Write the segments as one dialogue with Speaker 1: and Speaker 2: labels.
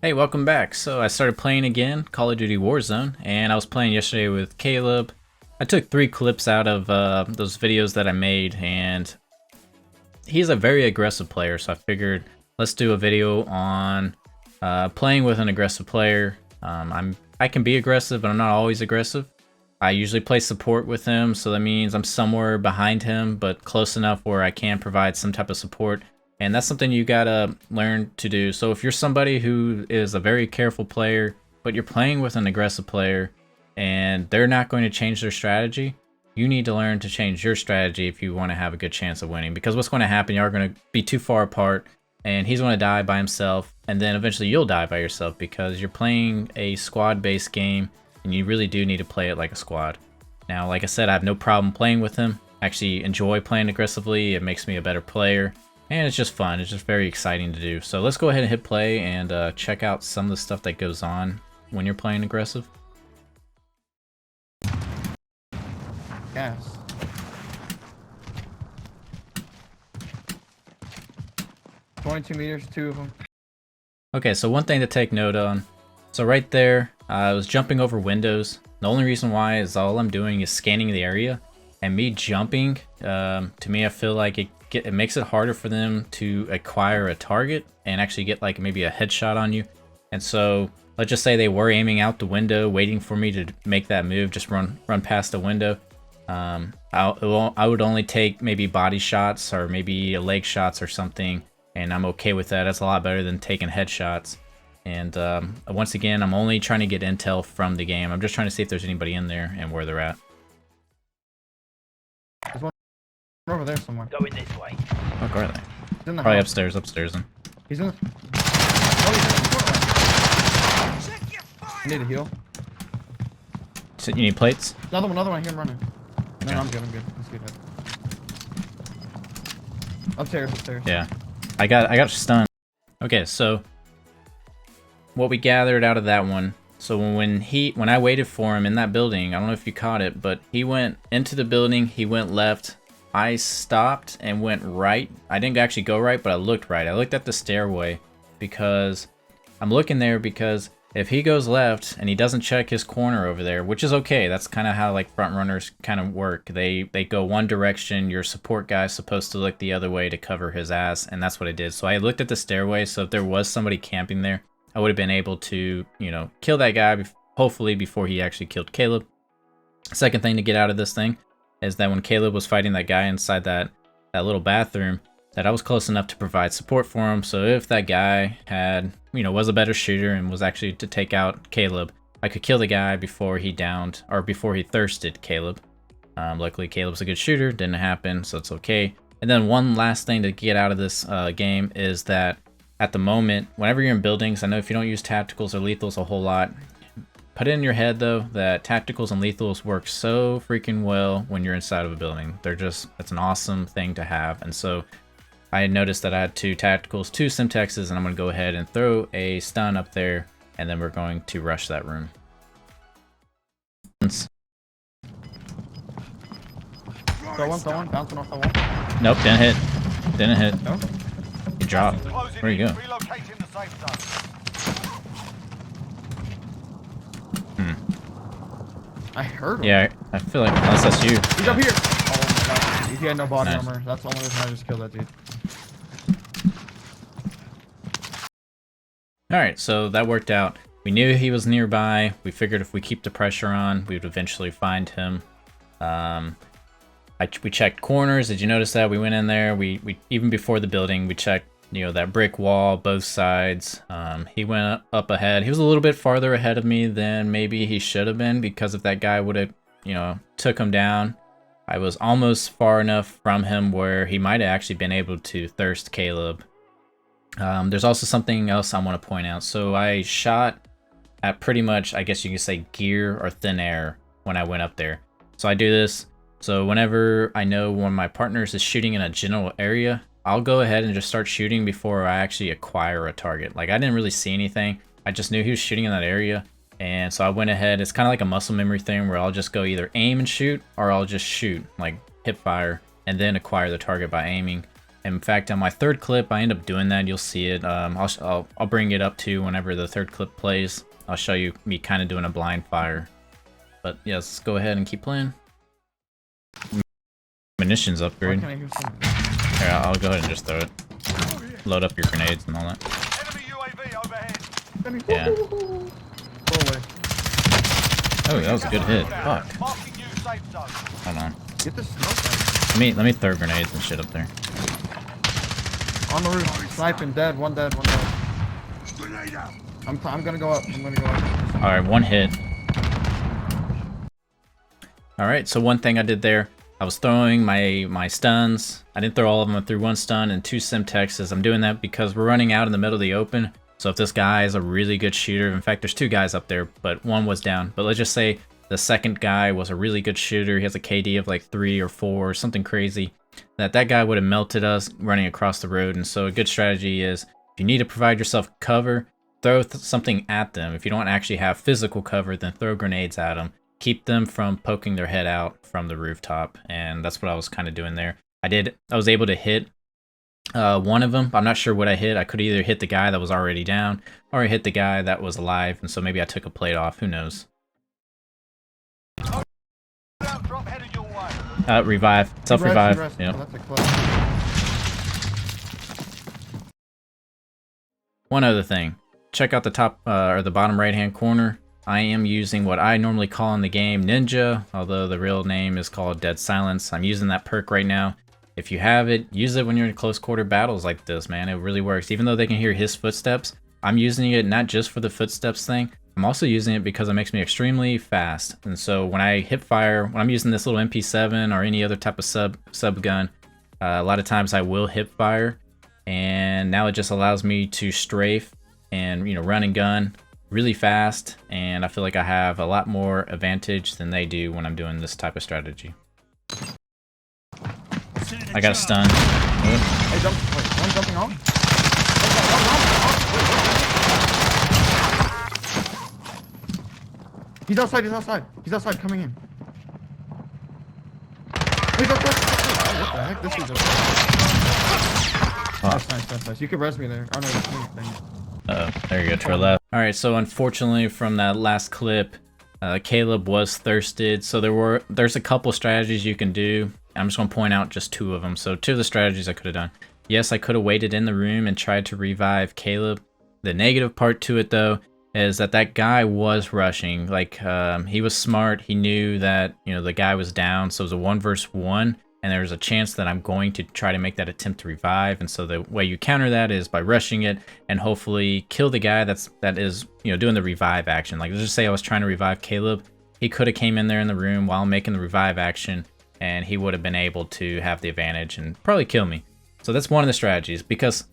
Speaker 1: Hey, welcome back. So I started playing again, Call of Duty Warzone, and I was playing yesterday with Caleb. I took 3 clips out of those videos that I made, and he's a very aggressive player, so I figured let's do a video on playing with an aggressive player. I can be aggressive, but I'm not always aggressive. I usually play support with him, so that means I'm somewhere behind him, but close enough where I can provide some type of support. And that's something you gotta learn to do. So if you're somebody who is a very careful player, but you're playing with an aggressive player and they're not going to change their strategy, you need to learn to change your strategy if you want to have a good chance of winning. Because what's going to happen, you're going to be too far apart and he's going to die by himself, and then eventually you'll die by yourself because you're playing a squad-based game and you really do need to play it like a squad. Now, like I said, I have no problem playing with him. I actually enjoy playing aggressively. It makes me a better player. And it's just fun. It's just very exciting to do. So let's go ahead and hit play and check out some of the stuff that goes on when you're playing aggressive.
Speaker 2: Yes. $22 meters, 2 of them.
Speaker 1: Okay, so one thing to take note on. So right there, I was jumping over windows. The only reason why is all I'm doing is scanning the area. And me jumping, to me, I feel like it makes it harder for them to acquire a target and actually get like maybe a headshot on you. And so let's just say they were aiming out the window, waiting for me to make that move, just run past the window. I would only take maybe body shots or maybe leg shots or something, and I'm okay with that. That's a lot better than taking headshots. And once again, I'm only trying to get intel from the game. I'm just trying to see if there's anybody in there and where they're at.
Speaker 2: There's one over there somewhere.
Speaker 3: Going this way.
Speaker 1: Oh, where are they?
Speaker 2: He's in the
Speaker 1: Probably
Speaker 2: house.
Speaker 1: upstairs then.
Speaker 2: He's in the... Oh, he's in the corner. I need a heal.
Speaker 1: So you need plates?
Speaker 2: Another one, I hear him running. No,
Speaker 1: Okay.
Speaker 2: I'm good. Let's get it. Upstairs.
Speaker 1: Yeah. I got stunned. Okay, so what we gathered out of that one. So when I waited for him in that building, I don't know if you caught it, but he went into the building, he went left. I stopped and went right. I didn't actually go right, but I looked right. I looked at the stairway because I'm looking there because if he goes left and he doesn't check his corner over there, which is okay. That's kind of how like front runners kind of work. They go one direction. Your support guy's supposed to look the other way to cover his ass, and that's what I did. So I looked at the stairway, so if there was somebody camping there, I would have been able to, you know, kill that guy, hopefully before he actually killed Caleb. Second thing to get out of this thing is that when Caleb was fighting that guy inside that little bathroom, that I was close enough to provide support for him. So if that guy had, you know, was a better shooter and was actually to take out Caleb, I could kill the guy before he downed, or before he thirsted Caleb. Luckily, Caleb's a good shooter. Didn't happen, so it's okay. And then one last thing to get out of this game is that at the moment, whenever you're in buildings, I know if you don't use tacticals or lethals a whole lot, put it in your head though that tacticals and lethals work so freaking well when you're inside of a building. It's an awesome thing to have. And so I had noticed that I had 2 tacticals, 2 Simtexes, and I'm going to go ahead and throw a stun up there, and then we're going to rush that room.
Speaker 2: Throw one, bouncing off the wall.
Speaker 1: Nope, didn't hit.
Speaker 2: No?
Speaker 1: He dropped. Where you go?
Speaker 2: I heard him.
Speaker 1: Yeah, I feel like unless that's you.
Speaker 2: He's up here. Oh my god. He had no body
Speaker 1: Nice.
Speaker 2: armor. That's the only reason I just killed that dude.
Speaker 1: Alright, so that worked out. We knew he was nearby. We figured if we keep the pressure on, we would eventually find him. We checked corners. Did you notice that? We went in there. We even before the building, we checked, you know, that brick wall, both sides. He went up ahead. He was a little bit farther ahead of me than maybe he should have been, because if that guy would have, you know, took him down, I was almost far enough from him where he might have actually been able to thirst Caleb. There's also something else I want to point out. So I shot at pretty much, I guess you could say, gear or thin air when I went up there. So I do this. So whenever I know one of my partners is shooting in a general area, I'll go ahead and just start shooting before I actually acquire a target. Like, I didn't really see anything. I just knew he was shooting in that area. And so I went ahead. It's kind of like a muscle memory thing where I'll just go either aim and shoot, or I'll just shoot, like hip fire, and then acquire the target by aiming. In fact, on my third clip, I end up doing that. You'll see it. I'll bring it up too whenever the third clip plays. I'll show you me kind of doing a blind fire. But yeah, let's go ahead and keep playing. Munitions upgrade. Here, I'll go ahead and just throw it. Load up your grenades and all that. Yeah. Oh, that was a good hit. Fuck. Hold on.
Speaker 2: Get the smoke.
Speaker 1: Let me throw grenades and shit up there.
Speaker 2: On the roof, sniping, dead, one dead. I'm gonna go up. All
Speaker 1: right, one hit. All right, so one thing I did there, I was throwing my stuns. I didn't throw all of them. I threw one stun and 2 Simtexes. I'm doing that because we're running out in the middle of the open. So if this guy is a really good shooter, in fact, there's 2 guys up there, but one was down. But let's just say the second guy was a really good shooter. He has a KD of like 3 or 4 or something crazy. That guy would have melted us running across the road. And so a good strategy is, if you need to provide yourself cover, throw something at them. If you don't actually have physical cover, then throw grenades at them. Keep them from poking their head out from the rooftop. And that's what I was kind of doing there. I was able to hit one of them. I'm not sure what I hit. I could either hit the guy that was already down, or I hit the guy that was alive. And so maybe I took a plate off. Who knows? Revive. Self-revive. Yep. One other thing. Check out the top or the bottom right-hand corner. I am using what I normally call in the game Ninja, although the real name is called Dead Silence. I'm using that perk right now. If you have it, use it when you're in close quarter battles like this, man. It really works. Even though they can hear his footsteps, I'm using it not just for the footsteps thing. I'm also using it because it makes me extremely fast. And so when I hip fire, when I'm using this little MP7 or any other type of sub gun, a lot of times I will hip fire. And now it just allows me to strafe and, you know, run and gun really fast. And I feel like I have a lot more advantage than they do when I'm doing this type of strategy. I got a stun.
Speaker 2: Hey, one jumping on. He's outside, coming in. He's outside. What the heck? This is nice. You can res me there. Oh no,
Speaker 1: there you go, to our left. Alright, so unfortunately from that last clip, Caleb was thirsted. So there's a couple strategies you can do. I'm just going to point out just 2 of them. So 2 of the strategies I could have done. Yes, I could have waited in the room and tried to revive Caleb. The negative part to it though is that guy was rushing. Like he was smart. He knew that, you know, the guy was down. So it was a 1 versus 1. And there's a chance that I'm going to try to make that attempt to revive. And so the way you counter that is by rushing it and hopefully kill the guy that is, you know, doing the revive action. Like let's just say I was trying to revive Caleb. He could have came in there in the room while making the revive action, and he would have been able to have the advantage and probably kill me. So that's one of the strategies, because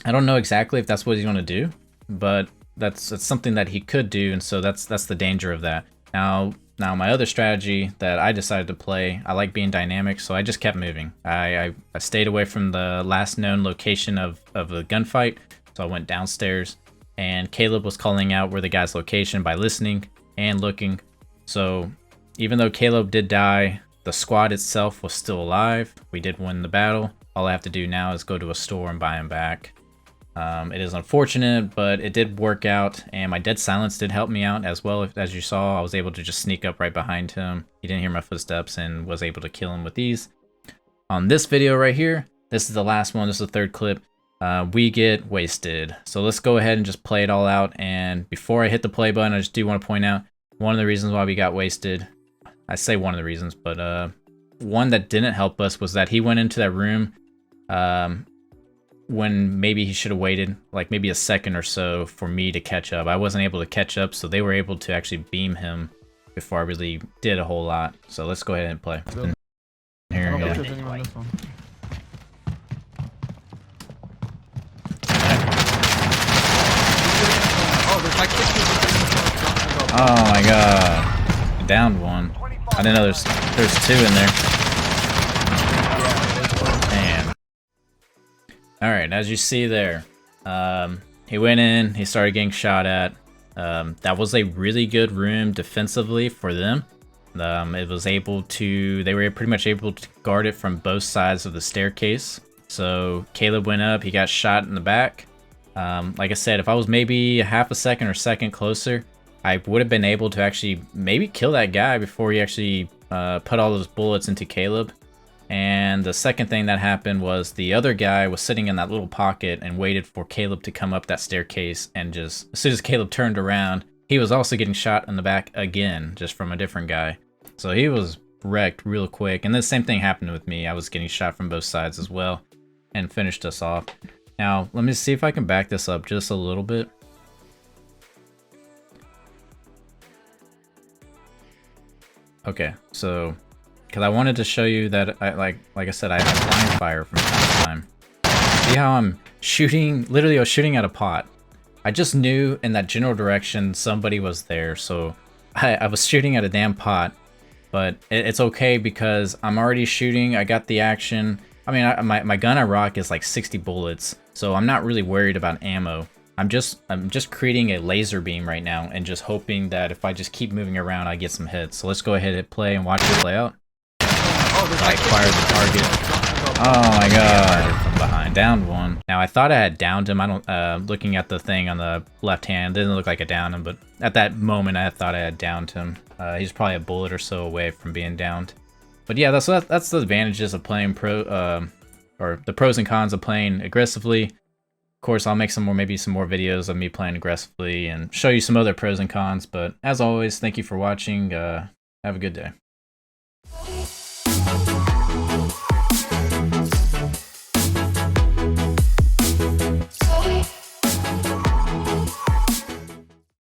Speaker 1: I don't know exactly if that's what he's going to do, but that's something that he could do. And so that's the danger of that. Now my other strategy that I decided to play, I like being dynamic, so I just kept moving. I stayed away from the last known location of the gunfight, so I went downstairs, and Caleb was calling out where the guy's location by listening and looking. So even though Caleb did die, the squad itself was still alive. We did win the battle. All I have to do now is go to a store and buy him back. It is unfortunate, but it did work out, and my Dead Silence did help me out as well. As you saw, I was able to just sneak up right behind him. He didn't hear my footsteps and was able to kill him with these. On this video right here, this is the last one. This is the third clip. We get wasted. So let's go ahead and just play it all out. And before I hit the play button, I just do want to point out one of the reasons why we got wasted. I say one of the reasons, but one that didn't help us was that he went into that room when maybe he should have waited like maybe a second or so for me to catch up. I wasn't able to catch up, so they were able to actually beam him before I really did a whole lot. So let's go ahead and play. Here we go. Oh my god. I downed one. I didn't know there's 2 in there. Man. Alright, as you see there, he went in, he started getting shot at. That was a really good room defensively for them. They were pretty much able to guard it from both sides of the staircase. So Caleb went up, he got shot in the back. Like I said, if I was maybe a half a second or second closer, I would have been able to actually maybe kill that guy before he actually put all those bullets into Caleb. And the second thing that happened was the other guy was sitting in that little pocket and waited for Caleb to come up that staircase, and just as soon as Caleb turned around, he was also getting shot in the back again, just from a different guy. So he was wrecked real quick, and the same thing happened with me. I was getting shot from both sides as well, and finished us off. Now, let me see if I can back this up just a little bit. Okay, so because I wanted to show you that like I said, I have blind fire from time to time. See how I'm shooting? Literally, I was shooting at a pot. I just knew in that general direction somebody was there, so I was shooting at a damn pot. But it's okay because I'm already shooting. I got the action. I mean, my gun I rock is like 60 bullets, so I'm not really worried about ammo. I'm just creating a laser beam right now and just hoping that if I just keep moving around, I get some hits. So let's go ahead and hit play and watch it play out. I acquired the target. Oh my god, from behind, downed one. Now I thought I had downed him. I don't. Looking at the thing on the left hand, didn't look like I downed him, but at that moment I thought I had downed him. He's probably a bullet or so away from being downed. But yeah, that's the advantages of playing or the pros and cons of playing aggressively. Of course, I'll make maybe some more videos of me playing aggressively and show you some other pros and cons. But as always, thank you for watching. Have a good day.